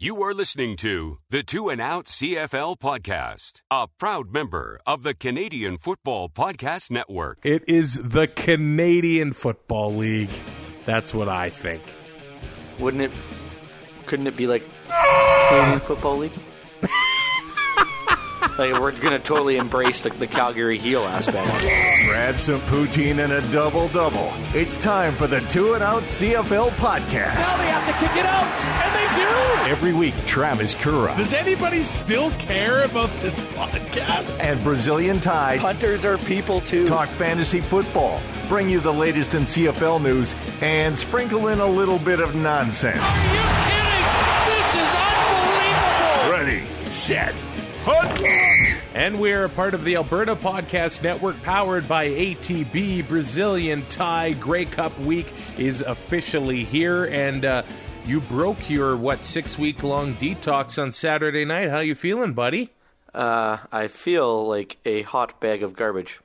You are listening to the 2 and Out CFL podcast, a proud member of the Canadian Football Podcast Network. It is the Canadian Football League. That's what I think. Couldn't it be like Canadian Football League? Like, we're going to totally embrace the Calgary heel aspect. Grab some poutine and a double-double. It's time for the 2 and Out CFL podcast. Now they have to kick it out, and they do! Every week, Travis Currah. Does anybody still care about this podcast? And Brazilian Ty. Hunters are people, too. Talk fantasy football, bring you the latest in CFL news, and sprinkle in a little bit of nonsense. Are you kidding? This is unbelievable! Ready, set, hunt! And we're a part of the Alberta Podcast Network, powered by ATB. Brazilian Ty Grey Cup week is officially here, and you broke your, 6-week-long detox on Saturday night. How you feeling, buddy? I feel like a hot bag of garbage.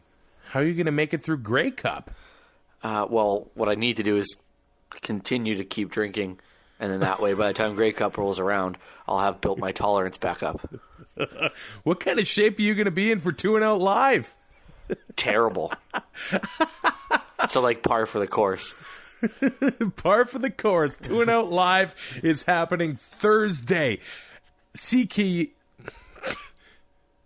How are you going to make it through Grey Cup? Well, what I need to do is continue to keep drinking, and then that way, by the time Grey Cup rolls around, I'll have built my tolerance back up. What kind of shape are you going to be in for 2 and Out Live? Terrible. So, like, par for the course. Par for the course. 2 and Out Live is happening Thursday.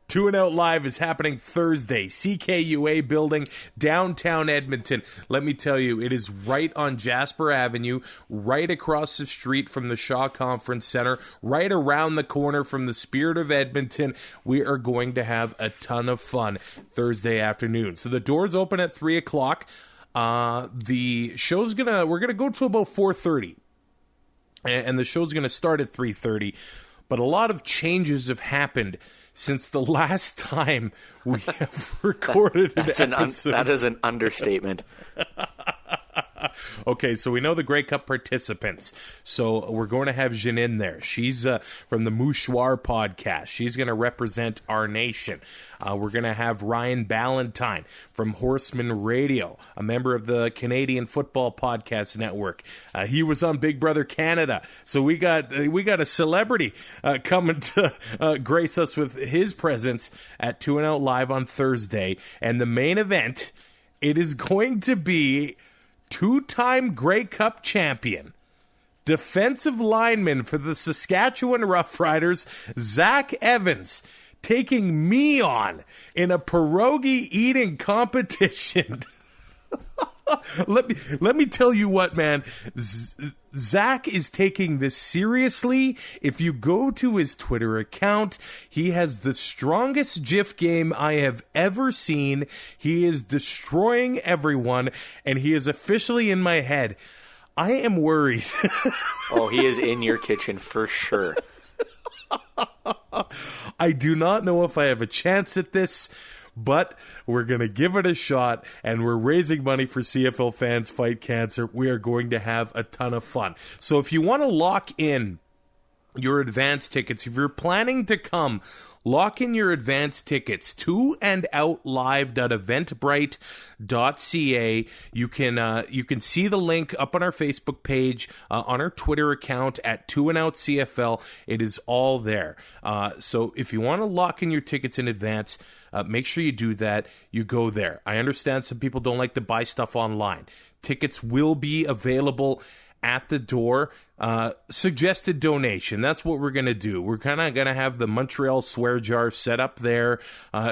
2 and Out Live is happening Thursday. CKUA building, downtown Edmonton. Let me tell you, it is right on Jasper Avenue, right across the street from the Shaw Conference Center, right around the corner from the Spirit of Edmonton. We are going to have a ton of fun Thursday afternoon. So the doors open at 3 o'clock. The show's we're gonna go to about 4:30, and the show's gonna start at 3:30. But a lot of changes have happened since the last time we have recorded an episode. That is an understatement. Okay, so we know the Grey Cup participants. So we're going to have Janine there. She's from the Mouchoir podcast. She's going to represent our nation. We're going to have Ryan Ballantyne from Horseman Radio, a member of the Canadian Football Podcast Network. He was on Big Brother Canada. So we got a celebrity coming to grace us with his presence at 2 and Out Live on Thursday. And the main event, it is going to be 2-time Grey Cup champion, defensive lineman for the Saskatchewan Roughriders, Zach Evans, taking me on in a pierogi eating competition. Let me tell you what, man. Zach is taking this seriously. If you go to his Twitter account, he has the strongest GIF game I have ever seen. He is destroying everyone, and he is officially in my head. I am worried. Oh, he is in your kitchen for sure. I do not know if I have a chance at this, but we're going to give it a shot, and we're raising money for CFL Fans Fight Cancer. We are going to have a ton of fun. So if you want to lock in your advance tickets, if you're planning to come, lock in your advance tickets, 2andoutlive.eventbrite.ca. You can see the link up on our Facebook page, on our Twitter account at 2andoutcfl. It is all there. So if you want to lock in your tickets in advance, make sure you do that. You go there. I understand some people don't like to buy stuff online. Tickets will be available at the door. Suggested donation. That's what we're going to do. We're kind of going to have the Montreal swear jar set up there.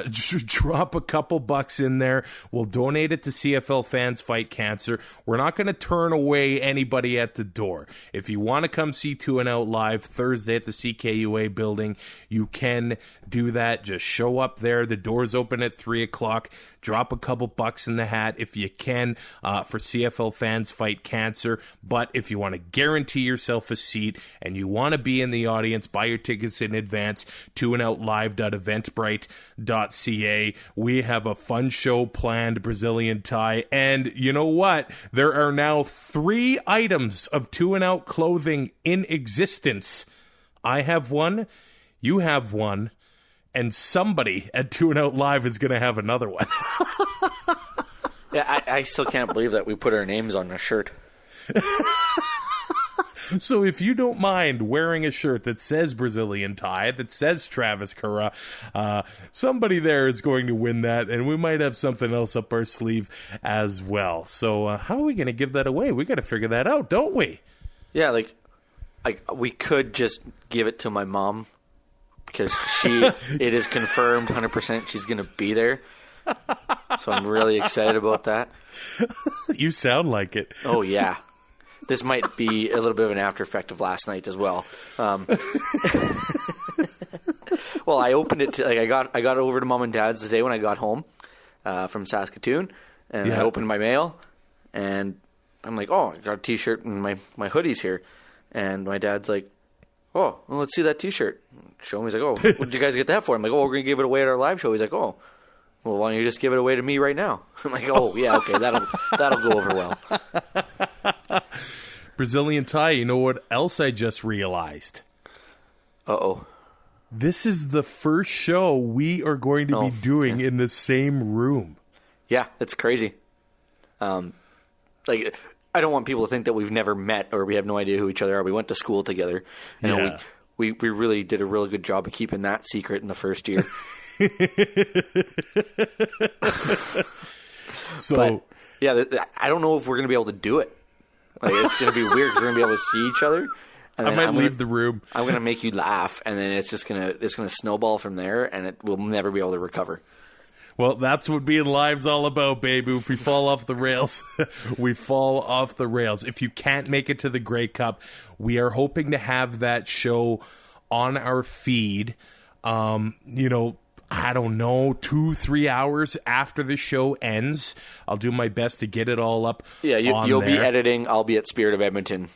Drop a couple bucks in there. We'll donate it to CFL Fans Fight Cancer. We're not going to turn away anybody at the door. If you want to come see 2 and Out Live Thursday at the CKUA building, you can do that. Just show up there. The doors open at 3 o'clock. Drop a couple bucks in the hat if you can for CFL Fans Fight Cancer. But if you want to guarantee yourself a seat and you want to be in the audience, buy your tickets in advance, 2andoutlive.eventbrite.ca. We have a fun show planned, Brazilian Ty, and you know what? There are now 3 items of 2 and Out clothing in existence. I have one, you have one, and somebody at 2 and Out Live is going to have another one. Yeah, I still can't believe that we put our names on a shirt. So if you don't mind wearing a shirt that says Brazilian Ty, that says Travis Currah, somebody there is going to win that, and we might have something else up our sleeve as well. So how are we going to give that away? We got to figure that out, don't we? Yeah, like we could just give it to my mom because it is confirmed 100% she's going to be there. So I'm really excited about that. You sound like it. Oh, yeah. This might be a little bit of an after effect of last night as well. Well, I opened it I got over to Mom and Dad's today when I got home from Saskatoon, and I opened my mail, and I'm like, oh, I got a T-shirt and my hoodie's here. And my dad's like, oh, well, let's see that T-shirt. Show me. He's like, oh, what did you guys get that for? I'm like, oh, we're going to give it away at our live show. He's like, oh, well, why don't you just give it away to me right now? I'm like, oh, yeah, okay, that'll go over well. Brazilian Ty, you know what else I just realized? Uh-oh. This is the first show we are going to be doing in the same room. Yeah, it's crazy. I don't want people to think that we've never met or we have no idea who each other are. We went to school together. And we really did a really good job of keeping that secret in the first year. But, yeah, I don't know if we're going to be able to do it. Like, it's going to be weird because we're going to be able to see each other. And I might leave the room. I'm going to make you laugh, and then it's going to snowball from there, and we'll never be able to recover. Well, that's what being live's all about, baby. If we fall off the rails, we fall off the rails. If you can't make it to the Grey Cup, we are hoping to have that show on our feed, I don't know, 2-3 hours after the show ends. I'll do my best to get it all up. Yeah, you'll be editing. I'll be at Spirit of Edmonton.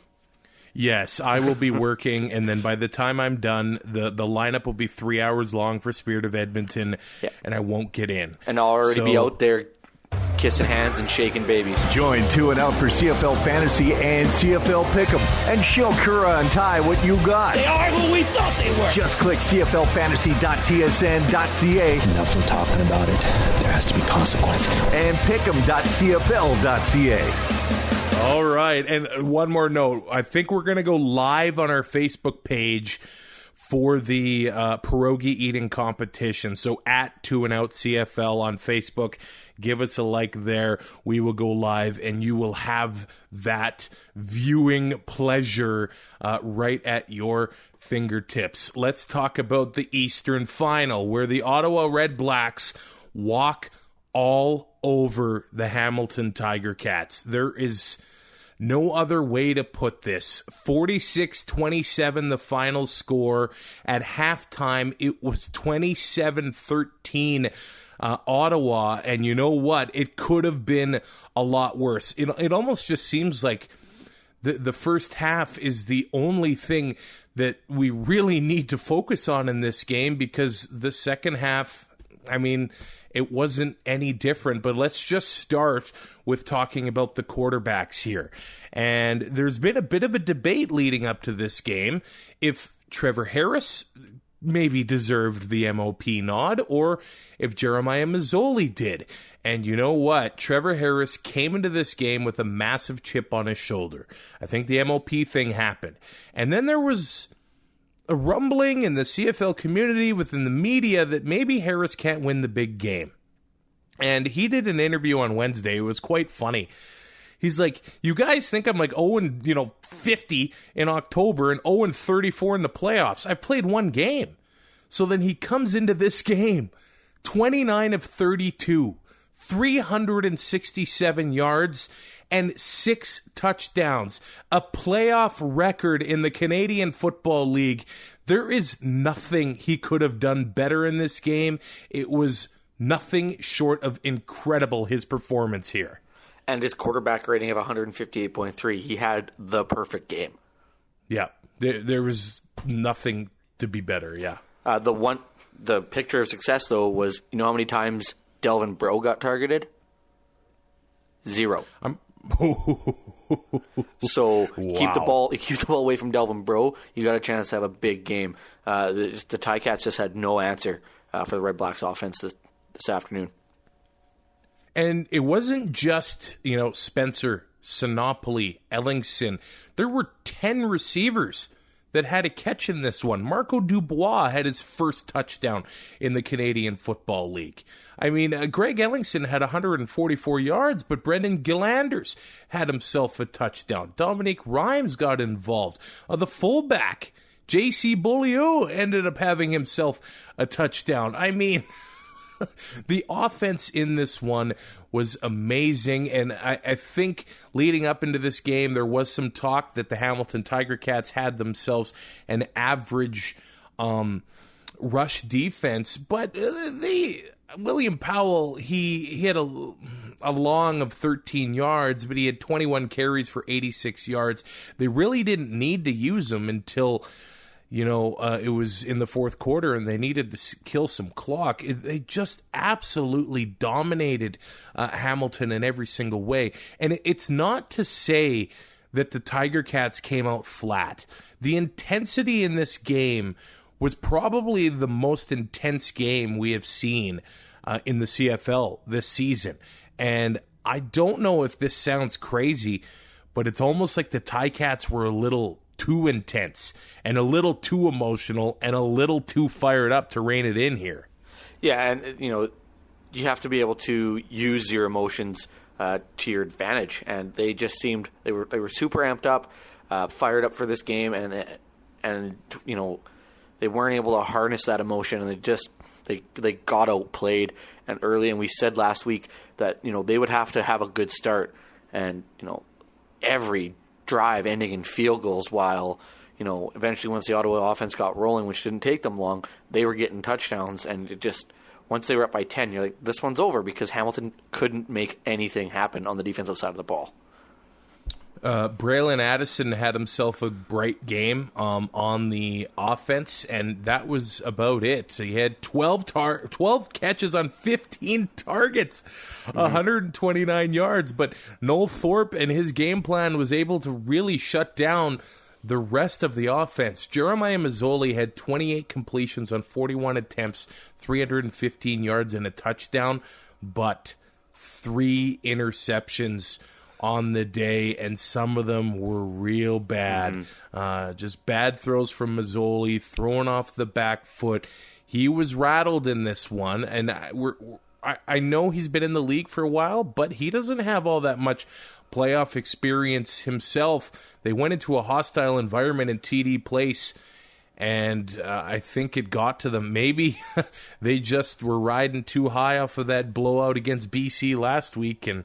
Yes, I will be working, and then by the time I'm done, the lineup will be 3 hours long for Spirit of Edmonton, and I won't get in. And I'll already be out there kissing hands and shaking babies. Join 2 and Out for CFL Fantasy and CFL Pick'em, and show Currah and Ty what you got. They are who we thought they were. Just click cflfantasy.tsn.ca. Enough of talking about it. There has to be consequences. And pick'em.cfl.ca. All right, and one more note. I think we're going to go live on our Facebook page for the pierogi eating competition. So at 2 and Out CFL on Facebook, give us a like there. We will go live, and you will have that viewing pleasure right at your fingertips. Let's talk about the Eastern Final, where the Ottawa Red Blacks walk all over the Hamilton Tiger Cats. There is no other way to put this. 46-27 the final score. At halftime, it was 27-13 Ottawa. And you know what? It could have been a lot worse. It almost just seems like the first half is the only thing that we really need to focus on in this game, because the second half, I mean, it wasn't any different. But let's just start with talking about the quarterbacks here. And there's been a bit of a debate leading up to this game if Trevor Harris maybe deserved the MOP nod or if Jeremiah Mazzoli did. And you know what? Trevor Harris came into this game with a massive chip on his shoulder. I think the MOP thing happened. And then there was a rumbling in the CFL community within the media that maybe Harris can't win the big game. And he did an interview on Wednesday. It was quite funny. He's like, you guys think I'm like 0-50 in October and 0-34 in the playoffs. I've played one game. So then he comes into this game, 29 of 32, 367 yards, and 6 touchdowns, a playoff record in the Canadian Football League. There is nothing he could have done better in this game. It was nothing short of incredible, his performance here. And his quarterback rating of 158.3, he had the perfect game. Yeah, there was nothing to be better, yeah. The picture of success, though, was, you know how many times Delvin Breaux got targeted? 0. So wow. keep the ball away from Delvin Breaux. You got a chance to have a big game. The Ticats just had no answer for the Red Blacks offense this afternoon. And it wasn't just, Spencer Sinopoli, Ellingson. There were 10 receivers that had a catch in this one. Marco Dubois had his first touchdown in the Canadian Football League. I mean, Greg Ellingson had 144 yards, but Brendan Gillanders had himself a touchdown. Dominique Rhymes got involved. The fullback, J.C. Beaulieu, ended up having himself a touchdown. I mean, the offense in this one was amazing, and I think leading up into this game, there was some talk that the Hamilton Tiger Cats had themselves an average rush defense, but William Powell, he had a long of 13 yards, but he had 21 carries for 86 yards. They really didn't need to use him until it was in the fourth quarter and they needed to kill some clock. They just absolutely dominated Hamilton in every single way. And it's not to say that the Tiger Cats came out flat. The intensity in this game was probably the most intense game we have seen in the CFL this season. And I don't know if this sounds crazy, but it's almost like the Ticats were a little too intense and a little too emotional and a little too fired up to rein it in here. Yeah, and you have to be able to use your emotions to your advantage, and they just seemed they were super amped up, fired up for this game, and they weren't able to harness that emotion, and they got outplayed and early. And we said last week that they would have to have a good start, and every drive ending in field goals, while eventually once the Ottawa offense got rolling, which didn't take them long, they were getting touchdowns, and it just once they were up by 10, you're like, this one's over, because Hamilton couldn't make anything happen on the defensive side of the ball. Braylon Addison had himself a bright game on the offense, and that was about it. So he had 12 catches on 15 targets, 129 yards. But Noel Thorpe and his game plan was able to really shut down the rest of the offense. Jeremiah Mazzoli had 28 completions on 41 attempts, 315 yards and a touchdown, but 3 interceptions on the day, and some of them were real bad. Just bad throws from Mazzoli, throwing off the back foot. He was rattled in this one, and I know he's been in the league for a while, but he doesn't have all that much playoff experience himself. They went into a hostile environment in TD Place, and I think it got to them. Maybe they just were riding too high off of that blowout against BC last week and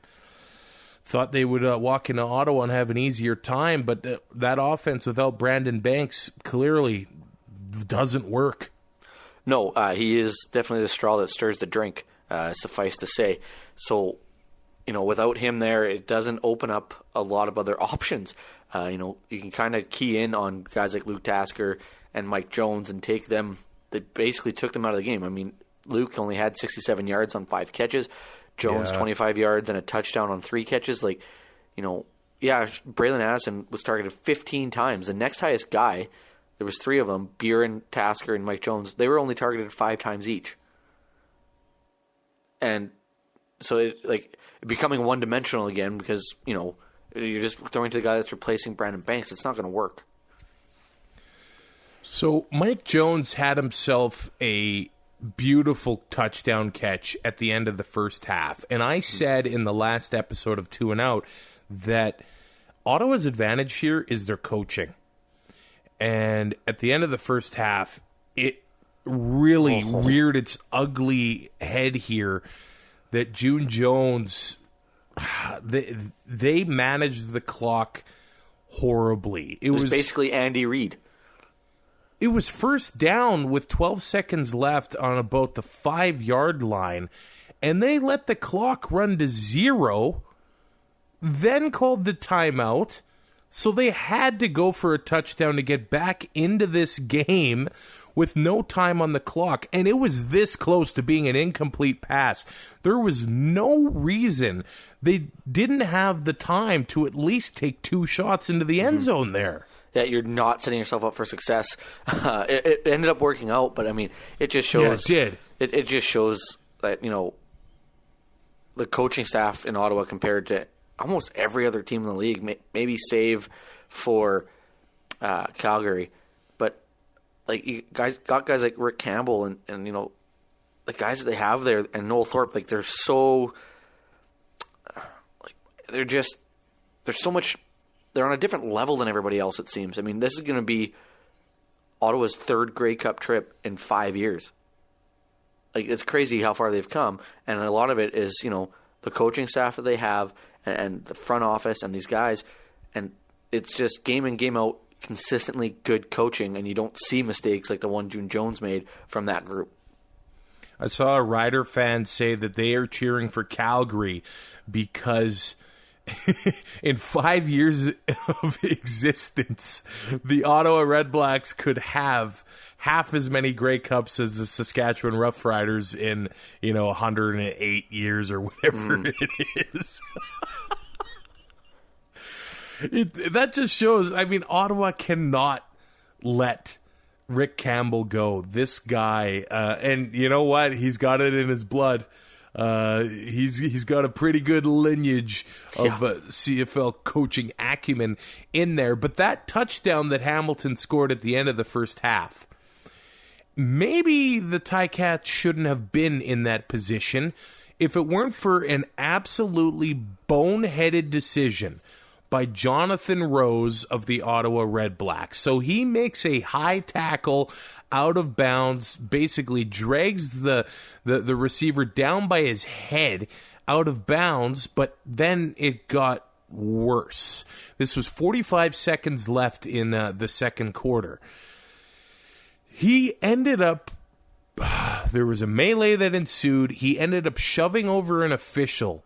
thought they would walk into Ottawa and have an easier time, but that offense without Brandon Banks clearly doesn't work. No, he is definitely the straw that stirs the drink, suffice to say. So, without him there, it doesn't open up a lot of other options. You can kind of key in on guys like Luke Tasker and Mike Jones and take them. They basically took them out of the game. I mean, Luke only had 67 yards on 5 catches. Jones, 25 yards and a touchdown on 3 catches. Braylon Addison was targeted 15 times. The next highest guy, there was 3 of them, Buren, Tasker, and Mike Jones. They were only targeted 5 times each. And so it becoming one-dimensional again, because, you're just throwing to the guy that's replacing Brandon Banks. It's not going to work. So Mike Jones had himself a beautiful touchdown catch at the end of the first half. And I said in the last episode of 2 and Out that Ottawa's advantage here is their coaching. And at the end of the first half, it really reared its ugly head here that June Jones, they managed the clock horribly. It was basically Andy Reid. It was first down with 12 seconds left on about the 5-yard line, and they let the clock run to 0, then called the timeout, so they had to go for a touchdown to get back into this game with no time on the clock, and it was this close to being an incomplete pass. There was no reason they didn't have the time to at least take 2 shots into the end zone there. That you're not setting yourself up for success. It ended up working out, but I mean, it just shows. Yeah, it did. It just shows that the coaching staff in Ottawa compared to almost every other team in the league, maybe save for Calgary. But like you guys like Rick Campbell and you know the guys that they have there and Noel Thorpe, like they're so like there's so much. They're on a different level than everybody else, it seems. I mean, this is going to be Ottawa's third Grey Cup trip in 5 years. Like, it's crazy how far they've come, and a lot of it is, you know, the coaching staff that they have and the front office and these guys, and it's just game in, game out, consistently good coaching, and you don't see mistakes like the one June Jones made from that group. I saw a Rider fan say that they are cheering for Calgary because in 5 years of existence, the Ottawa Redblacks could have half as many Grey Cups as the Saskatchewan Roughriders in, 108 years or whatever it is. That just shows, Ottawa cannot let Rick Campbell go. This guy, and you know what? He's got it in his blood. He's got a pretty good lineage of CFL coaching acumen in there. But that touchdown that Hamilton scored at the end of the first half, maybe the Ticats shouldn't have been in that position if it weren't for an absolutely boneheaded decision by Jonathan Rose of the Ottawa Redblacks. So he makes a high tackle out of bounds, basically drags the receiver down by his head out of bounds, but then it got worse. This was 45 seconds left in the second quarter. He ended up, there was a melee that ensued. He ended up shoving over an official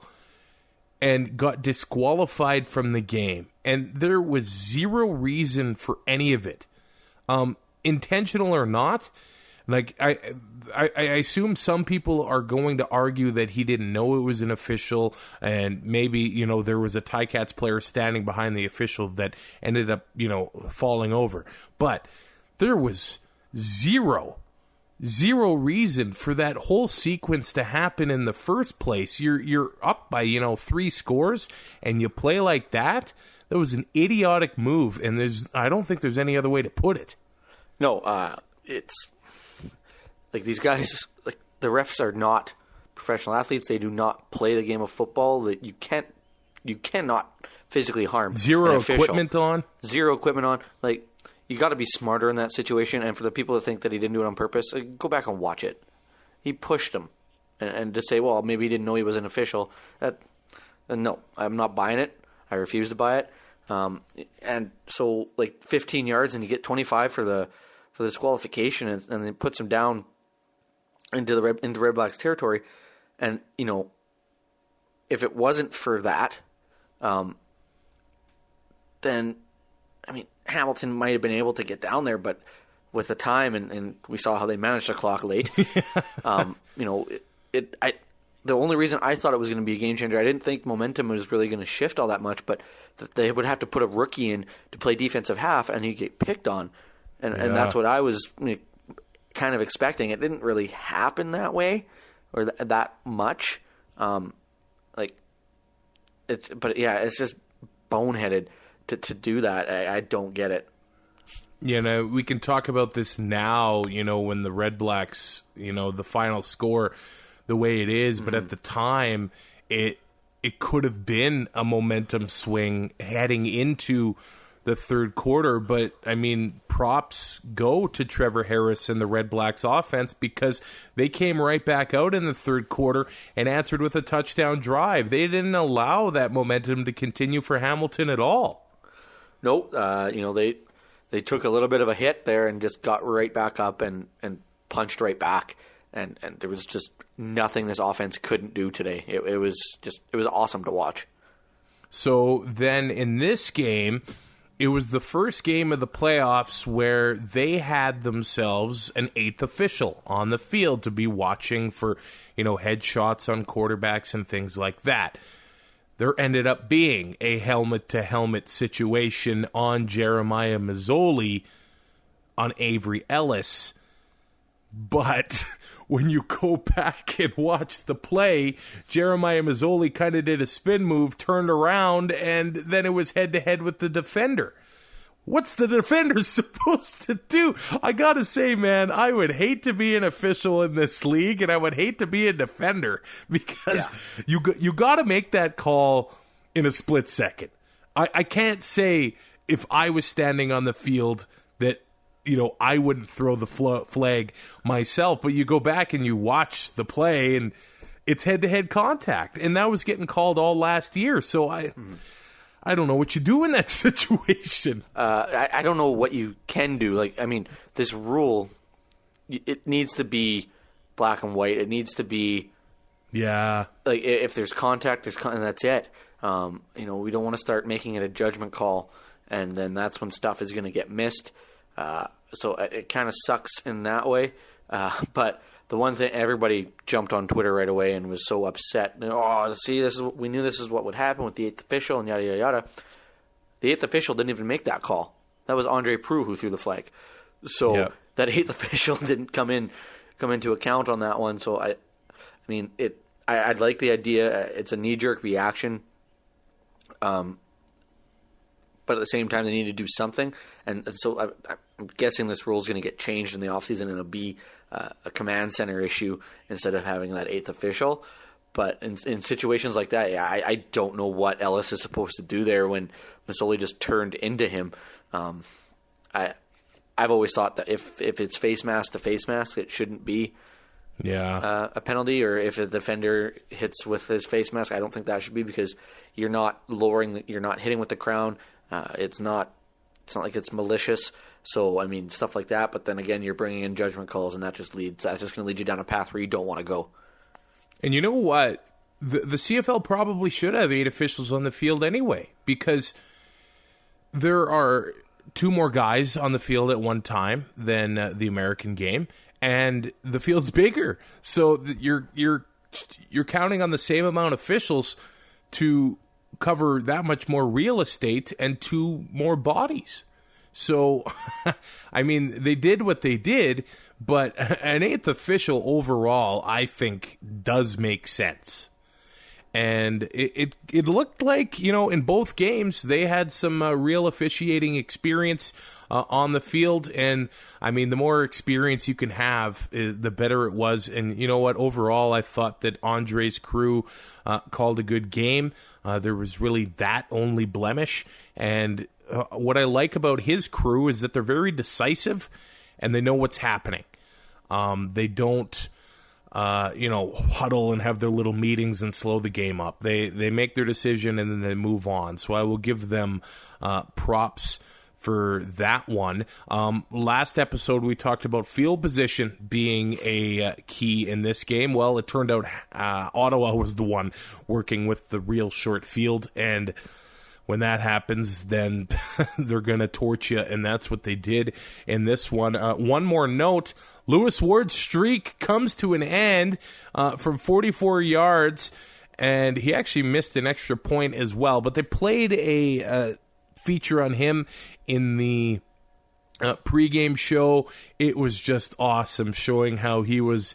and got disqualified from the game. And there was zero reason for any of it. Intentional or not, like I assume some people are going to argue that he didn't know it was an official, and maybe, there was a Ticats player standing behind the official that ended up, falling over. But there was zero reason for that whole sequence to happen in the first place. You're up by 3 scores and you play like that. That was an idiotic move, and I don't think there's any other way to put it. No, it's like these guys, like the refs are not professional athletes. They do not play the game of football. That you cannot physically harm Zero an official. Zero equipment on. Like, you got to be smarter in that situation. And for the people that think that he didn't do it on purpose, go back and watch it. He pushed him, and to say, well, maybe he didn't know he was an official. No, I'm not buying it. I refuse to buy it. And so, like 15 yards, and you get 25 for the disqualification, and then it puts him down into Red Blacks territory. And if it wasn't for that, then Hamilton might have been able to get down there, but with the time, and we saw how they managed the clock late. The only reason I thought it was going to be a game changer, I didn't think momentum was really going to shift all that much, but that they would have to put a rookie in to play defensive half, and he'd get picked on. And that's what I was kind of expecting. It didn't really happen that way or that much. It's just boneheaded to do that. I don't get it. We can talk about this now, when the Red Blacks, the final score the way it is, but at the time it could have been a momentum swing heading into the third quarter. But props go to Trevor Harris and the Red Blacks offense, because they came right back out in the third quarter and answered with a touchdown drive. They didn't allow that momentum to continue for Hamilton at all. Nope. They took a little bit of a hit there and just got right back up and punched right back. And there was just nothing this offense couldn't do today. It was awesome to watch. So then in this game, it was the first game of the playoffs where they had themselves an 8th official on the field to be watching for, headshots on quarterbacks and things like that. There ended up being a helmet-to-helmet situation on Jeremiah Mazzoli on Avery Ellis. But when you go back and watch the play, Jeremiah Mazzoli kind of did a spin move, turned around, and then it was head-to-head with the defender. What's the defender supposed to do? I gotta say, man, I would hate to be an official in this league, and I would hate to be a defender, because you gotta make that call in a split second. I can't say if I was standing on the field that, I wouldn't throw the flag myself, but you go back and you watch the play, and it's head-to-head contact, and that was getting called all last year, so I don't know what you do in that situation. I don't know what you can do. This rule, it needs to be black and white. It needs to be, if there's contact, and that's it. We don't want to start making it a judgment call, and then that's when stuff is going to get missed. So it kind of sucks in that way. But the one thing, everybody jumped on Twitter right away and was so upset. We knew this is what would happen with the eighth official and yada, yada, yada. The eighth official didn't even make that call. That was Andre Proulx who threw the flag. So that eighth official didn't come into account on that one. So I'd like the idea. It's a knee-jerk reaction. But at the same time, they need to do something. And so I'm guessing this rule is going to get changed in the offseason, and it'll be a command center issue instead of having that eighth official. But in situations like that, I don't know what Ellis is supposed to do there when Mazzoli just turned into him. I've always thought that if it's face mask to face mask, it shouldn't be a penalty. Or if a defender hits with his face mask, I don't think that should be, because you're not you're not hitting with the crown. It's not like it's malicious. So, stuff like that. But then again, you're bringing in judgment calls, and that's just going to lead you down a path where you don't want to go. And you know what? The CFL probably should have 8 officials on the field anyway, because there are 2 more guys on the field at one time than the American game, and the field's bigger. So you're counting on the same amount of officials to cover that much more real estate and 2 more bodies. So, they did what they did, but an 8th official overall, I think, does make sense. And it looked like, in both games, they had some real officiating experience on the field. And, the more experience you can have, the better it was. And you know what? Overall, I thought that Andre's crew called a good game. There was really that only blemish. And what I like about his crew is that they're very decisive and they know what's happening. They don't, huddle and have their little meetings and slow the game up. They make their decision and then they move on. So I will give them props for that one. Last episode, we talked about field position being a key in this game. Well, it turned out Ottawa was the one working with the real short field, and when that happens, then they're going to torch you, and that's what they did in this one. One more note, Lewis Ward's streak comes to an end from 44 yards, and he actually missed an extra point as well, but they played a feature on him in the pregame show. It was just awesome, showing how he was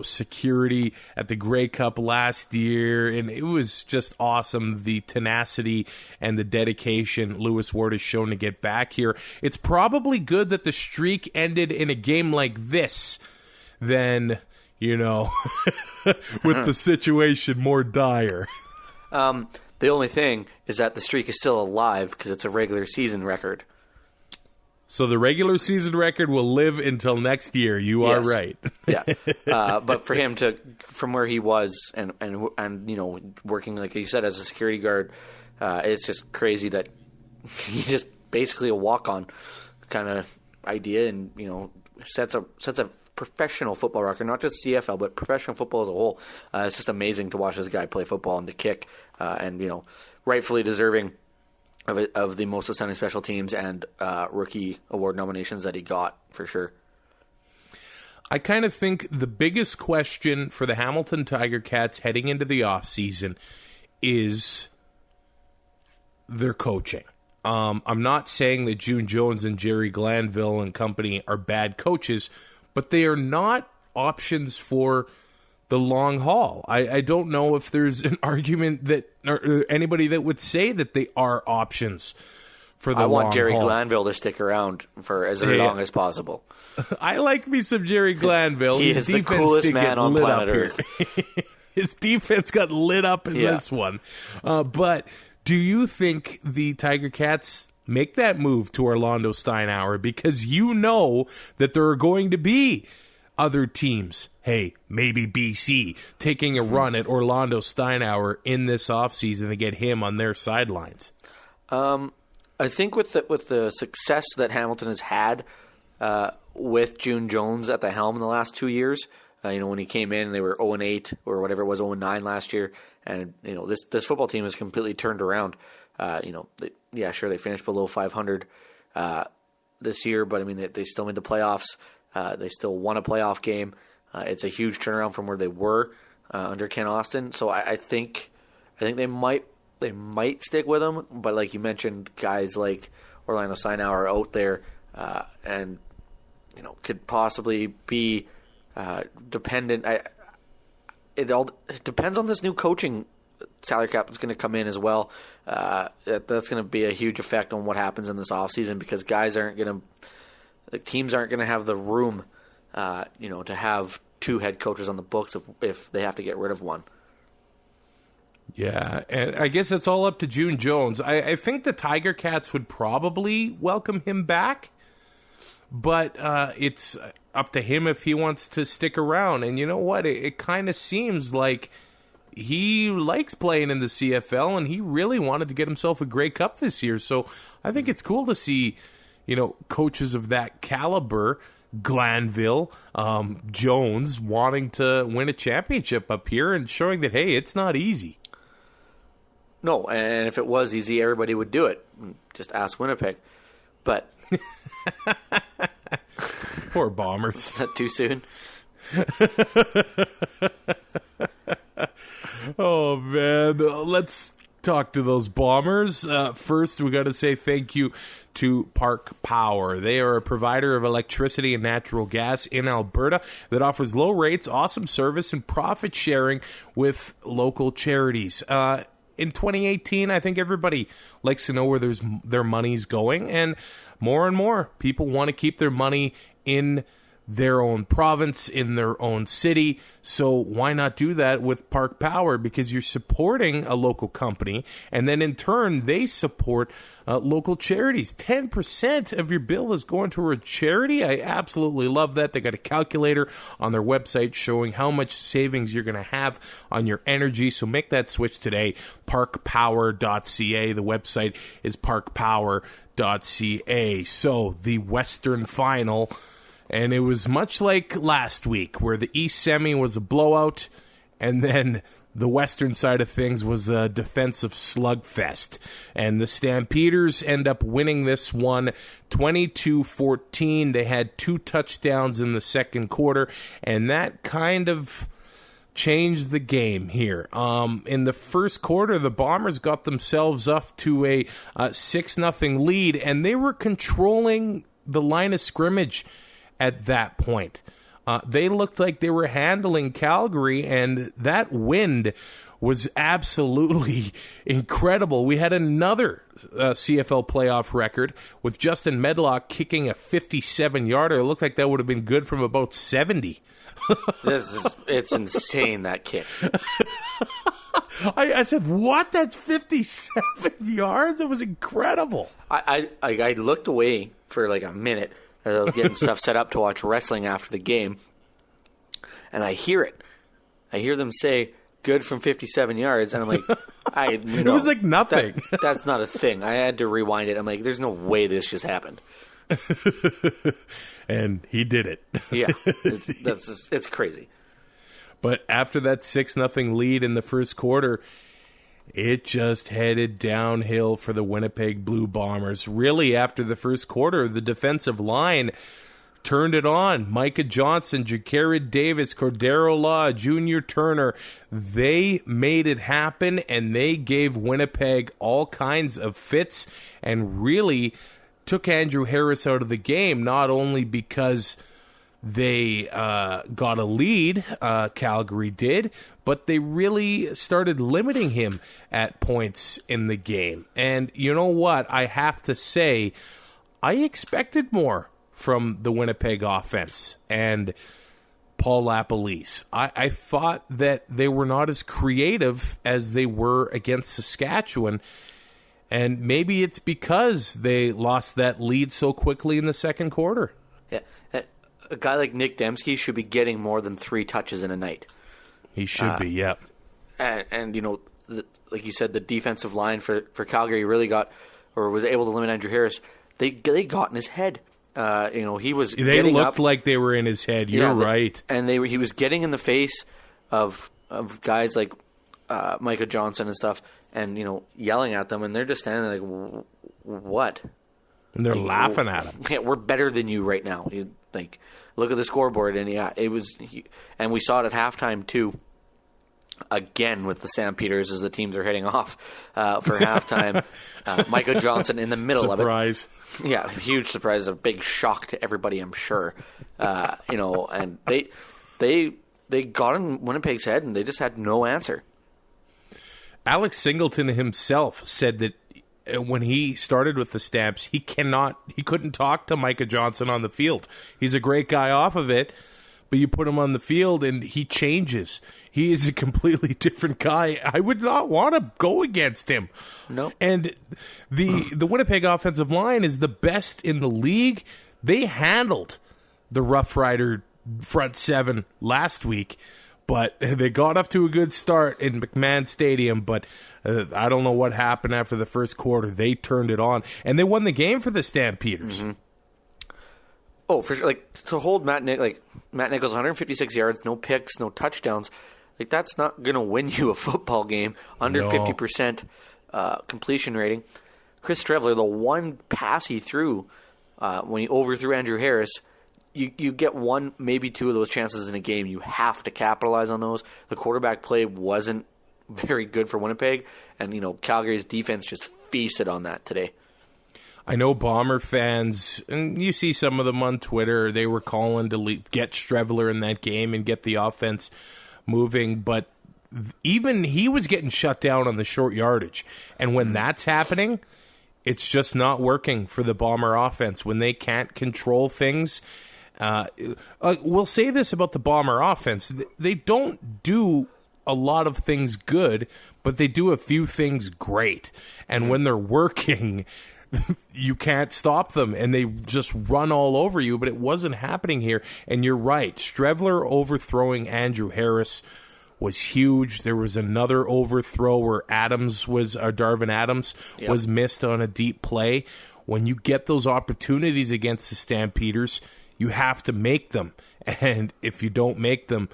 security at the Grey Cup last year, and it was just awesome, the tenacity and the dedication Lewis Ward has shown to get back here. It's probably good that the streak ended in a game like this than, with the situation more dire. The only thing is that the streak is still alive because it's a regular season record. So the regular season record will live until next year. You are right. Yeah. But for him from where he was and working, like you said, as a security guard, it's just crazy that he just basically a walk-on kind of idea, and sets a professional football record, not just CFL, but professional football as a whole. It's just amazing to watch this guy play football and to kick, and rightfully deserving of the most outstanding special teams and rookie award nominations that he got, for sure. I kind of think the biggest question for the Hamilton Tiger Cats heading into the offseason is their coaching. I'm not saying that June Jones and Jerry Glanville and company are bad coaches, but they are not options for the long haul. I don't know if there's an argument that or anybody that would say that they are options for the long haul. I want Jerry Glanville to stick around for as long as possible. I like me some Jerry Glanville. He is the coolest man on planet Earth. His defense got lit up in this one. But do you think the Tiger Cats make that move to Orlando Steinauer? Because you know that there are going to be other teams, maybe BC, taking a run at Orlando Steinauer in this offseason to get him on their sidelines. I think with the success that Hamilton has had with June Jones at the helm in the last 2 years, when he came in, they were 0-8 or whatever it was, 0-9 last year, and this football team has completely turned around. Sure, they finished below 500 this year, but I mean they still made the playoffs. They still won a playoff game. It's a huge turnaround from where they were under Ken Austin. So I think they might stick with him. But like you mentioned, guys like Orlando Steinauer are out there and could possibly be dependent. It depends on this new coaching salary cap that's going to come in as well. That's going to be a huge effect on what happens in this offseason because teams aren't going to have the room, to have two head coaches on the books if they have to get rid of one. Yeah, and I guess it's all up to June Jones. I think the Tiger Cats would probably welcome him back, but it's up to him if he wants to stick around. And you know what? It kind of seems like he likes playing in the CFL, and he really wanted to get himself a Grey Cup this year. So I think it's cool to see coaches of that caliber, Glanville, Jones, wanting to win a championship up here and showing that, hey, it's not easy. No, and if it was easy, everybody would do it. Just ask Winnipeg. But poor Bombers. Is that too soon? Oh, man. Let's talk to those Bombers. First, we got to say thank you to Park Power. They are a provider of electricity and natural gas in Alberta that offers low rates, awesome service, and profit sharing with local charities. In 2018, I think everybody likes to know where their money's going, and more people want to keep their money in their own province, in their own city. So why not do that with Park Power? Because you're supporting a local company, and then in turn, they support local charities. 10% of your bill is going to a charity. I absolutely love that. They got a calculator on their website showing how much savings you're going to have on your energy. So make that switch today. parkpower.ca. The website is parkpower.ca. So the Western Final, and it was much like last week where the East Semi was a blowout and then the Western side of things was a defensive slugfest. And the Stampeders end up winning this one 22-14. They had 2 touchdowns in the second quarter, and that kind of changed the game here. In the first quarter, the Bombers got themselves up to a 6-0 lead, and they were controlling the line of scrimmage at that point. They looked like they were handling Calgary, and that wind was absolutely incredible. We had another CFL playoff record with Justin Medlock kicking a 57-yarder. It looked like that would have been good from about 70. It's insane, that kick. I said, what? That's 57 yards? It was incredible. I looked away for like a minute as I was getting stuff set up to watch wrestling after the game, and I hear it. I hear them say, good from 57 yards, and I'm like, it was like nothing. That's not a thing. I had to rewind it. I'm like, there's no way this just happened. And he did it. Yeah, it's crazy. But after that 6-0 lead in the first quarter, it just headed downhill for the Winnipeg Blue Bombers. Really, after the first quarter, the defensive line turned it on. Micah Johnson, Jacarid Davis, Cordero Law, Junior Turner, they made it happen, and they gave Winnipeg all kinds of fits and really took Andrew Harris out of the game, not only because They got a lead, Calgary did, but they really started limiting him at points in the game. And you know what? I have to say, I expected more from the Winnipeg offense and Paul LaPolice. I thought that they were not as creative as they were against Saskatchewan, and maybe it's because they lost that lead so quickly in the second quarter. Yeah, a guy like Nick Dembski should be getting more than 3 touches in a night. He should be, yeah. And you know, like you said, the defensive line for Calgary really got, or was able to limit Andrew Harris. They got in his head. You know, he was. They looked like they were in his head. You're right. And he was getting in the face of guys like Micah Johnson and stuff, and you know, yelling at them, and they're just standing there like, "What?" And they're laughing at him. Yeah, we're better than you right now. You think, look at the scoreboard, and yeah, it was. And we saw it at halftime too. Again with the Stampeders as the teams are heading off for halftime. Micah Johnson in the middle of it. Surprise. Yeah, huge surprise, a big shock to everybody, I'm sure. You know, and they got in Winnipeg's head, and they just had no answer. Alex Singleton himself said that when he started with the Stamps, he couldn't talk to Micah Johnson on the field. He's a great guy off of it, but you put him on the field and he changes. He is a completely different guy. I would not want to go against him. No. And the Winnipeg offensive line is the best in the league. They handled the Rough Rider front seven last week, but they got off to a good start in McMahon Stadium, but I don't know what happened after the first quarter. They turned it on, and they won the game for the Stampeders. Mm-hmm. Oh, for sure. Like, to hold Matt Nichols 156 yards, no picks, no touchdowns, like that's not going to win you a football game under 50% completion rating. Chris Streveler, the one pass he threw when he overthrew Andrew Harris, you get one, maybe 2 of those chances in a game. You have to capitalize on those. The quarterback play wasn't very good for Winnipeg, and you know Calgary's defense just feasted on that today. I know Bomber fans, and you see some of them on Twitter, they were calling to get Streveler in that game and get the offense moving, but even he was getting shut down on the short yardage. And when that's happening, it's just not working for the Bomber offense. When they can't control things, we'll say this about the Bomber offense. They don't do a lot of things good, but they do a few things great. And when they're working, you can't stop them, and they just run all over you, but it wasn't happening here. And you're right, Streveler overthrowing Andrew Harris was huge. There was another overthrow where Darvin Adams was missed on a deep play. When you get those opportunities against the Stampeders, you have to make them, and if you don't make them,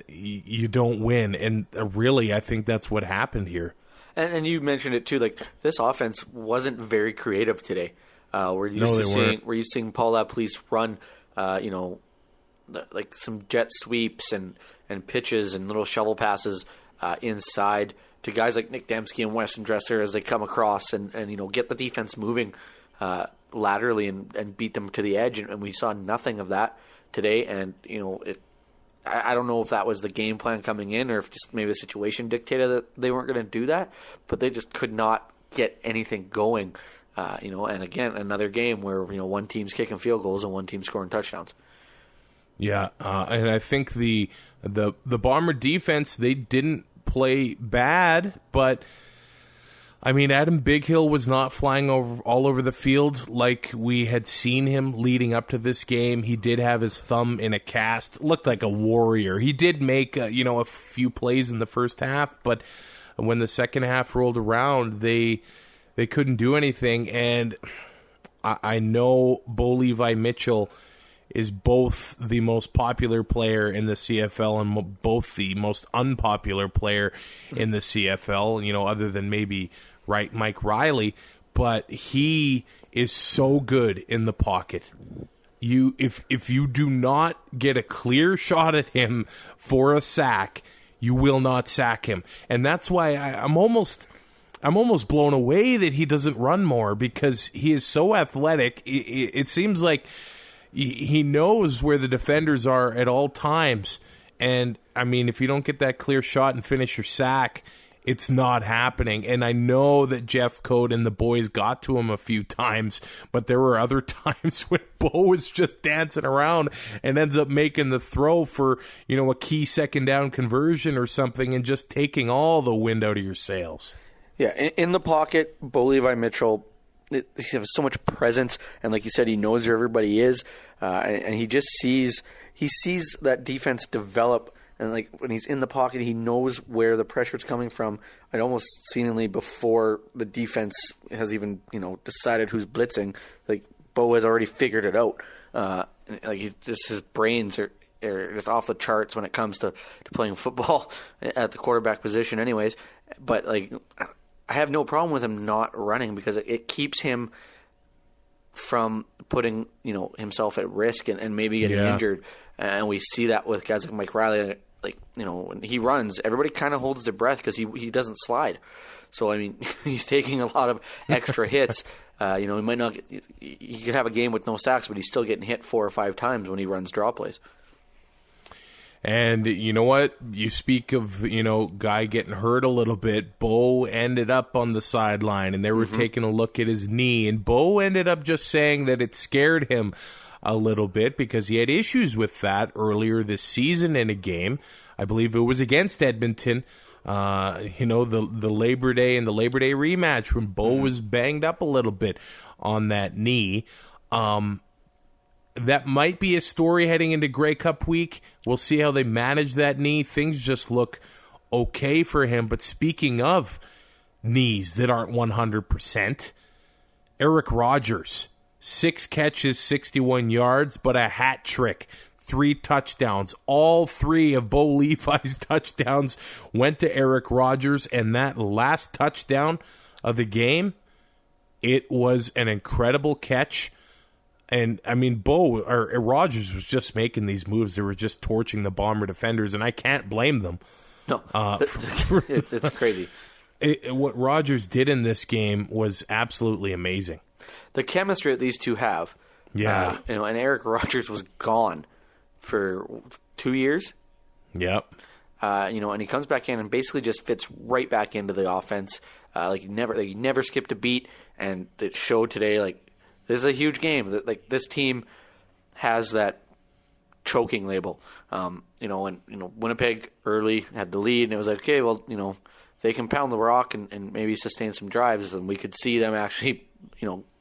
you don't win. And really, I think that's what happened here. And you mentioned it too. Like, this offense wasn't very creative today. We're used to seeing Paul LaPolice run, like some jet sweeps and pitches and little shovel passes inside to guys like Nick Dembski and Weston Dresser as they come across and get the defense moving laterally and beat them to the edge. And we saw nothing of that today. And I don't know if that was the game plan coming in or if just maybe the situation dictated that they weren't going to do that, but they just could not get anything going. And again, another game where one team's kicking field goals and one team's scoring touchdowns. Yeah, and I think the Bomber defense, they didn't play bad, but I mean, Adam Bighill was not flying all over the field like we had seen him leading up to this game. He did have his thumb in a cast, looked like a warrior. He did make a few plays in the first half, but when the second half rolled around, they couldn't do anything. And I know Bo Levi Mitchell is both the most popular player in the CFL and both the most unpopular player in the CFL, other than maybe Mike Riley, but he is so good in the pocket. If you do not get a clear shot at him for a sack, you will not sack him. And that's why I'm almost blown away that he doesn't run more, because he is so athletic. It seems like he knows where the defenders are at all times. And, I mean, if you don't get that clear shot and finish your sack, it's not happening. And I know that Jeff Coate and the boys got to him a few times, but there were other times when Bo was just dancing around and ends up making the throw for, a key second down conversion or something and just taking all the wind out of your sails. Yeah, in the pocket, Bo Levi Mitchell, he has so much presence, and like you said, he knows where everybody is, and he just sees that defense develop. And like when he's in the pocket, he knows where the pressure's coming from. I'd almost seemingly before the defense has even decided who's blitzing. Like Bo has already figured it out. His brains are just off the charts when it comes to playing football at the quarterback position, anyways. But like I have no problem with him not running because it keeps him from putting himself at risk and maybe getting injured. And we see that with guys like Mike Riley. When he runs, everybody kind of holds their breath because he doesn't slide. So, I mean, he's taking a lot of extra hits. He might not he could have a game with no sacks, but he's still getting hit 4 or 5 times when he runs draw plays. And you know what? You speak of, guy getting hurt a little bit. Bo ended up on the sideline, and they were taking a look at his knee. And Bo ended up just saying that it scared him a little bit because he had issues with that earlier this season in a game. I believe it was against Edmonton, the Labor Day and the Labor Day rematch when Bo was banged up a little bit on that knee. That might be a story heading into Grey Cup week. We'll see how they manage that knee. Things just look okay for him. But speaking of knees that aren't 100%, Eric Rogers, 6 catches, 61 yards, but a hat trick, 3 touchdowns. All 3 of Bo Levi's touchdowns went to Eric Rogers, and that last touchdown of the game, it was an incredible catch. And, I mean, Rogers was just making these moves. They were just torching the Bomber defenders, and I can't blame them. No, it's crazy. What Rogers did in this game was absolutely amazing. The chemistry that these two have. Yeah. And Eric Rogers was gone for 2 years. Yep. And he comes back in and basically just fits right back into the offense. He never skipped a beat, and it showed today. Like, this is a huge game. Like, this team has that choking label. Winnipeg early had the lead, and it was like, okay, well, if they can pound the rock and maybe sustain some drives, then we could see them actually,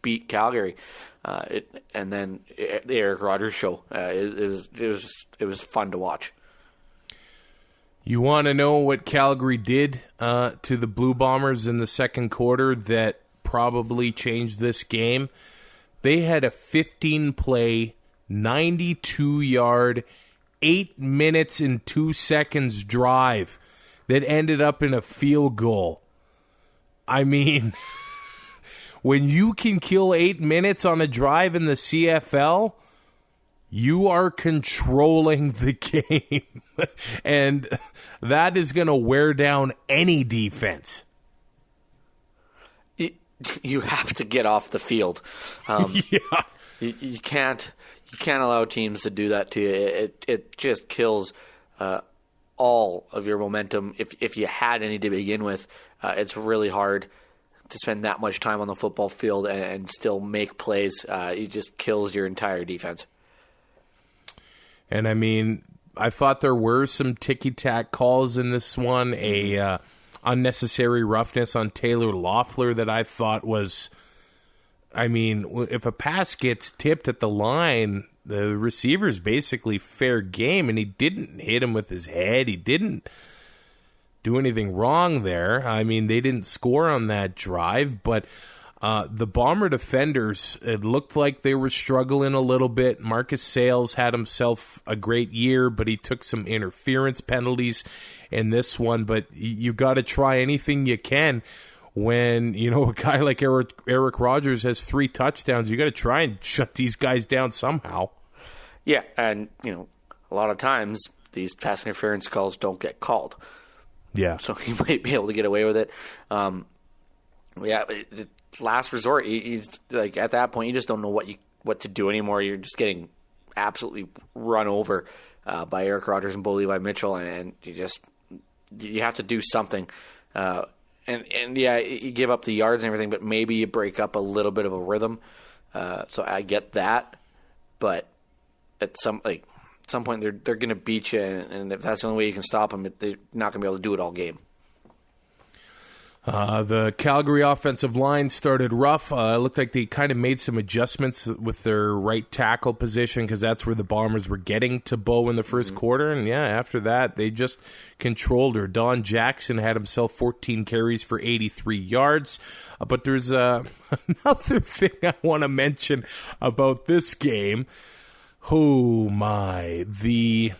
beat Calgary. And then the Eric Rogers show. It was fun to watch. You want to know what Calgary did to the Blue Bombers in the second quarter that probably changed this game? They had a 15-play, 92-yard, 8 minutes and 2 seconds drive that ended up in a field goal. I mean, when you can kill 8 minutes on a drive in the CFL, you are controlling the game. And that is going to wear down any defense. You have to get off the field. You can't allow teams to do that to you. It just kills all of your momentum. If you had any to begin with, it's really hard to spend that much time on the football field and still make plays. It just kills your entire defense. And I mean, I thought there were some ticky-tack calls in this one. Unnecessary roughness on Taylor Loeffler that I thought was, I mean, if a pass gets tipped at the line, the receiver's basically fair game, and he didn't hit him with his head. He didn't do anything wrong there. I mean, they didn't score on that drive, but the Bomber defenders, it looked like they were struggling a little bit. Marcus Sayles had himself a great year, but he took some interference penalties in this one. But you got to try anything you can when, a guy like Eric Rogers has 3 touchdowns. You got to try and shut these guys down somehow. Yeah, and, a lot of times these pass interference calls don't get called. Yeah. So you might be able to get away with it. Last resort, you like at that point, you just don't know what to do anymore. You're just getting absolutely run over by Eric Rogers and Bo Levi Mitchell, and you have to do something. And yeah, you give up the yards and everything, but maybe you break up a little bit of a rhythm. So I get that, but at some point they're going to beat you, and if that's the only way you can stop them, they're not going to be able to do it all game. The Calgary offensive line started rough. It looked like they kind of made some adjustments with their right tackle position because that's where the Bombers were getting to Bo in the first quarter. And, yeah, after that, they just controlled her. Don Jackson had himself 14 carries for 83 yards. But there's another thing I want to mention about this game. Oh, my. The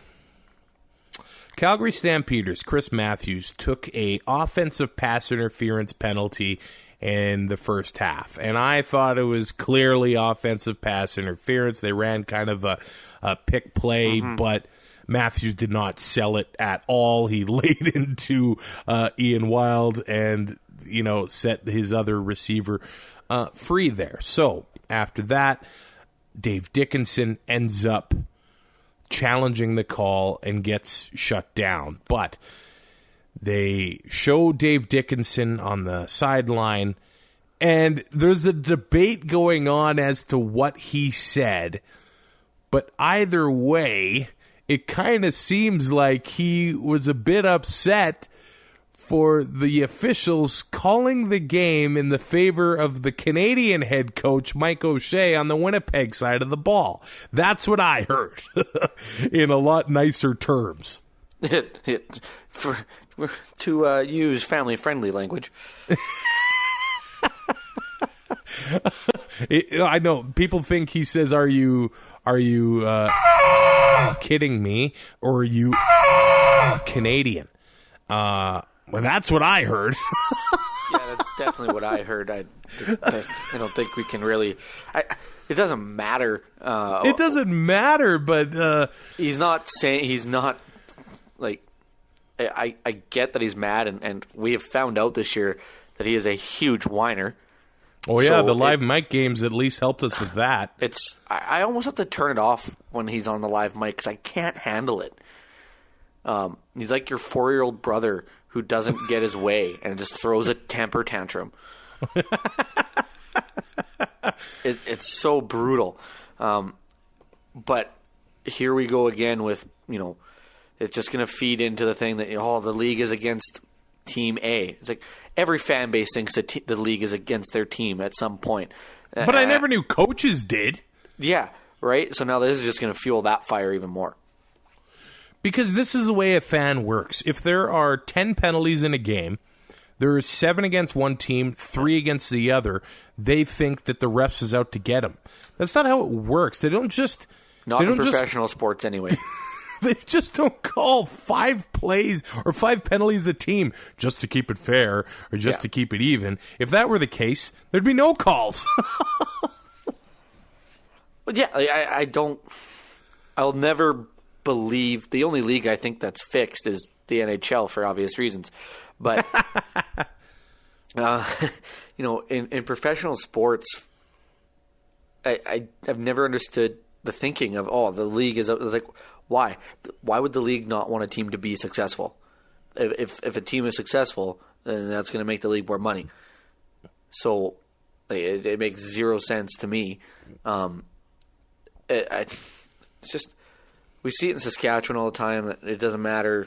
Calgary Stampeders, Chris Matthews, took a offensive pass interference penalty in the first half. And I thought it was clearly offensive pass interference. They ran kind of a pick play, but Matthews did not sell it at all. He laid into Ian Wild and, set his other receiver free there. So after that, Dave Dickinson ends up challenging the call and gets shut down. But they show Dave Dickinson on the sideline, and there's a debate going on as to what he said. But either way, it kind of seems like he was a bit upset for the officials calling the game in the favor of the Canadian head coach, Mike O'Shea, on the Winnipeg side of the ball. That's what I heard in a lot nicer terms. To use family-friendly language. I know. People think he says, are you kidding me? Or are you Canadian? Well, that's what I heard. Yeah, that's definitely what I heard. I don't think we can really. It doesn't matter. It doesn't matter, but he's not saying he's not like. I get that he's mad, and we have found out this year that he is a huge whiner. Oh yeah, so the live mic games at least helped us with that. I almost have to turn it off when he's on the live mic because I can't handle it. He's like your 4-year-old brother who doesn't get his way and just throws a temper tantrum. It's so brutal. But here we go again with, it's just going to feed into the thing that, the league is against Team A. It's like every fan base thinks that the league is against their team at some point. But I never knew coaches did. Yeah, right? So now this is just going to fuel that fire even more. Because this is the way a fan works. If there are 10 penalties in a game, there are 7 against one team, 3 against the other. They think that the refs is out to get them. That's not how it works. They don't just... Not in professional sports anyway. They just don't call 5 plays or 5 penalties a team just to keep it fair or just to keep it even. If that were the case, there'd be no calls. Yeah, I don't... I'll never believe... The only league I think that's fixed is the NHL for obvious reasons. But, in professional sports, I've never understood the thinking of, the league is... like, why? Why would the league not want a team to be successful? If a team is successful, then that's going to make the league more money. So it makes zero sense to me. It's just, we see it in Saskatchewan all the time. That it doesn't matter.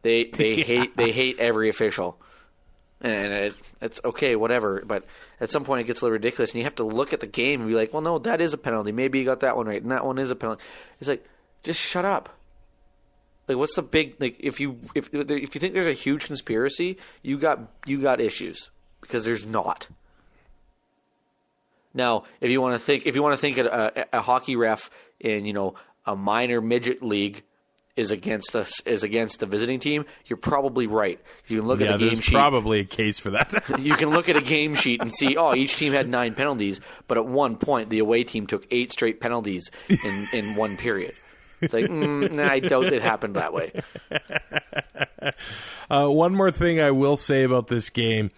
They hate every official, and it's okay, whatever. But at some point, it gets a little ridiculous, and you have to look at the game and be like, well, no, that is a penalty. Maybe you got that one right, and that one is a penalty. It's like, just shut up. Like, what's the big, like, if you think there's a huge conspiracy, you got issues, because there's not. Now, if you want to think a hockey ref in a minor midget league is against the visiting team, you're probably right. You can look at the game sheet. There's probably a case for that. You can look at a game sheet and see, each team had 9 penalties, but at one point the away team took 8 straight penalties in one period. It's like, I doubt it happened that way. One more thing I will say about this game.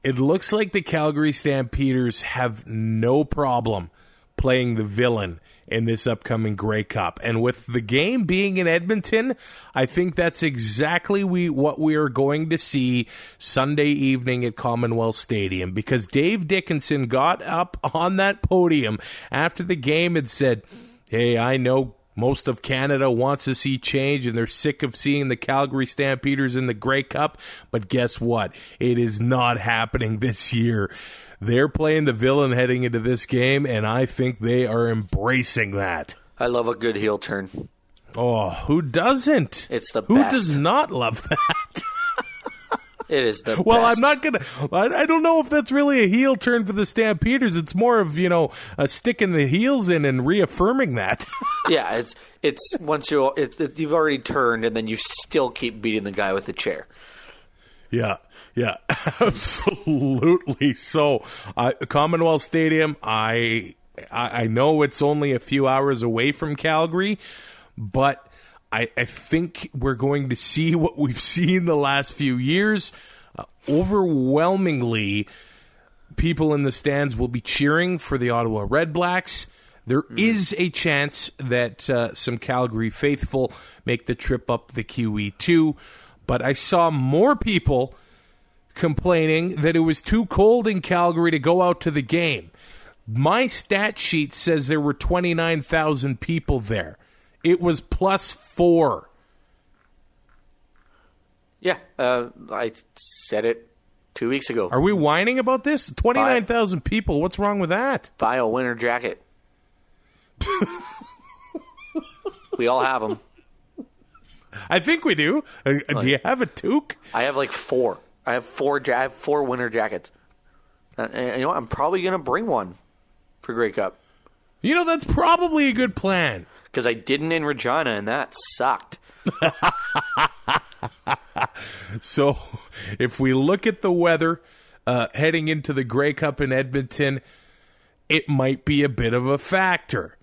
It looks like the Calgary Stampeders have no problem playing the villain in this upcoming Grey Cup. And with the game being in Edmonton, I think that's exactly what we are going to see Sunday evening at Commonwealth Stadium, because Dave Dickinson got up on that podium after the game and said, hey, I know most of Canada wants to see change, and they're sick of seeing the Calgary Stampeders in the Grey Cup, but guess what? It is not happening this year. They're playing the villain heading into this game, and I think they are embracing that. I love a good heel turn. Oh, who doesn't? It's the best. Who does not love that? It is the well, best. I'm not going to... I don't know if that's really a heel turn for the Stampeders. It's more of, sticking the heels in and reaffirming that. Yeah, it's once you've already turned, and then you still keep beating the guy with the chair. Yeah, absolutely. So, Commonwealth Stadium, I know it's only a few hours away from Calgary, but I think we're going to see what we've seen the last few years. Overwhelmingly, people in the stands will be cheering for the Ottawa Redblacks. There is a chance that some Calgary faithful make the trip up the QE2, but I saw more people complaining that it was too cold in Calgary to go out to the game. My stat sheet says there were 29,000 people there. It was +4. Yeah, I said it 2 weeks ago. Are we whining about this? 29,000 people. What's wrong with that? Buy a winter jacket. We all have them. I think we do. Do you have a toque? I have like 4. I have 4 winter jackets. And you know what? I'm probably going to bring one for Grey Cup. That's probably a good plan. Because I didn't in Regina, and that sucked. So, if we look at the weather heading into the Grey Cup in Edmonton, it might be a bit of a factor.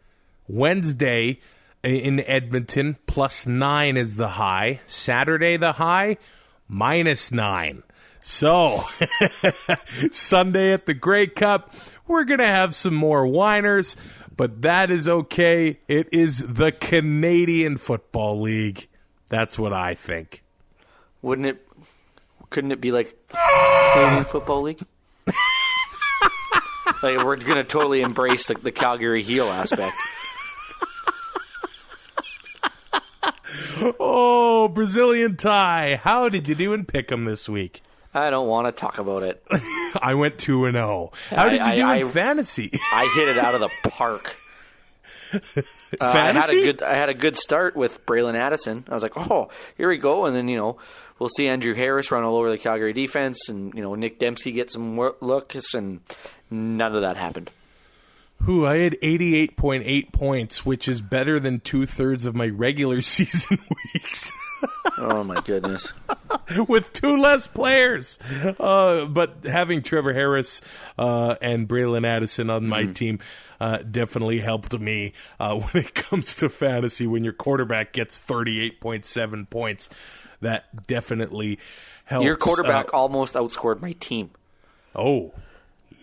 Wednesday in Edmonton, +9 is the high. Saturday, the high, -9. So, Sunday at the Grey Cup, we're going to have some more whiners, but that is okay. It is the Canadian Football League. That's what I think. Couldn't it be like Canadian Football League? Like, we're going to totally embrace the Calgary heel aspect. Oh, Brazilian Ty, how did you do in Pick'em this week? I don't want to talk about it. I went 2-0. How did you do in fantasy? I hit it out of the park. Fantasy? I had a good start with Braylon Addison. I was like, oh, here we go. And then, we'll see Andrew Harris run all over the Calgary defense, and, Nick Dembski get some looks, and none of that happened. I had 88.8 points, which is better than 2/3 of my regular season weeks. Oh, my goodness. With 2 less players. But having Trevor Harris and Braylon Addison on my team definitely helped me when it comes to fantasy. When your quarterback gets 38.7 points, that definitely helps. Your quarterback almost outscored my team. Oh,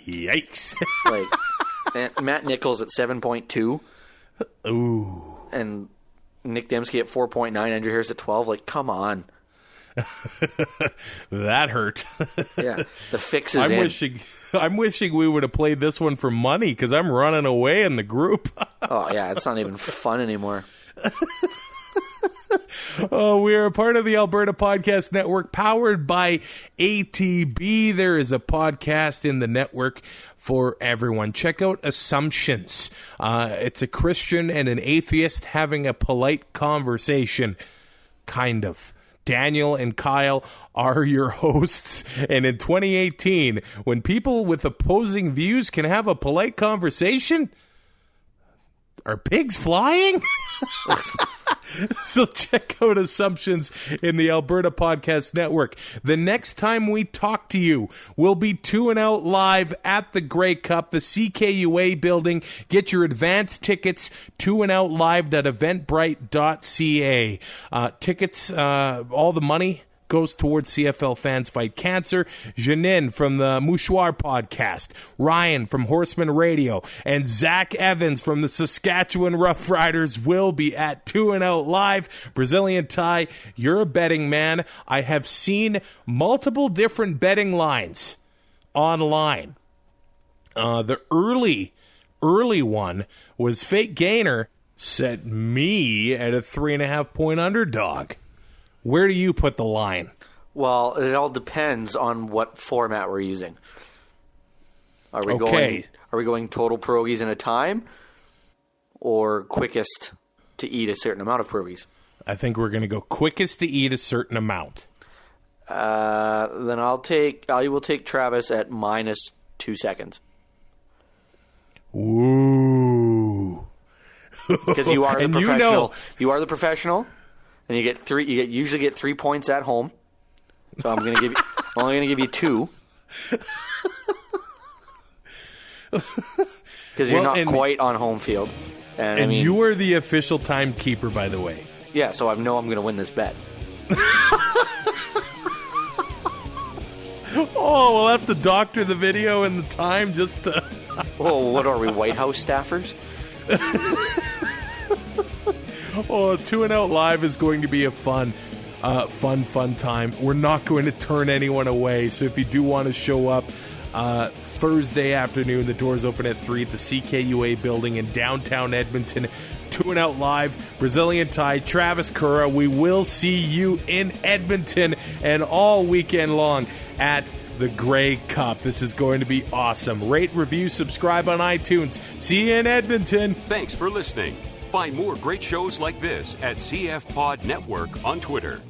yikes. And Matt Nichols at 7.2. Ooh. And Nick Dembski at 4.9. Andrew Harris at 12. Like, come on. That hurt. Yeah. The fix is I'm wishing we would have played this one for money, because I'm running away in the group. Oh, yeah. It's not even fun anymore. We are a part of the Alberta Podcast Network, powered by ATB. There is a podcast in the network for everyone. Check out Assumptions. It's a Christian and an atheist having a polite conversation. Kind of. Daniel and Kyle are your hosts. And in 2018, when people with opposing views can have a polite conversation, are pigs flying? So check out Assumptions in the Alberta Podcast Network. The next time we talk to you, we'll be 2 and Out live at the Grey Cup, the CKUA building. Get your advance tickets, 2andoutlive.eventbrite.ca. Tickets, all the money goes towards CFL Fans Fight Cancer. Janine from the Mouchoir Podcast. Ryan from Horseman Radio. And Zach Evans from the Saskatchewan Roughriders will be at 2 and Out Live. Brazilian Ty, you're a betting man. I have seen multiple different betting lines online. The early one was Fake Gainer set me at a 3.5 point underdog. Where do you put the line? Well, it all depends on what format we're using. Are we going total pierogies in a time, or quickest to eat a certain amount of pierogies? I think we're going to go quickest to eat a certain amount. Then I will take Travis at minus 2 seconds. Ooh. Because you are the professional. You are the professional, and you usually get 3 points at home. So I'm only going to give you 2. Because you're not quite on home field. And you are the official timekeeper, by the way. Yeah, so I know I'm going to win this bet. Oh, we'll have to doctor the video and the time just to... Oh, what are we, White House staffers? 2 and Out Live is going to be a fun time. We're not going to turn anyone away, so if you do want to show up Thursday afternoon, the doors open at 3 at the CKUA building in downtown Edmonton. 2 and Out Live, Brazilian Ty, Travis Currah. We will see you in Edmonton and all weekend long at the Grey Cup. This is going to be awesome. Rate, review, subscribe on iTunes. See you in Edmonton. Thanks for listening. Find more great shows like this at CF Pod Network on Twitter.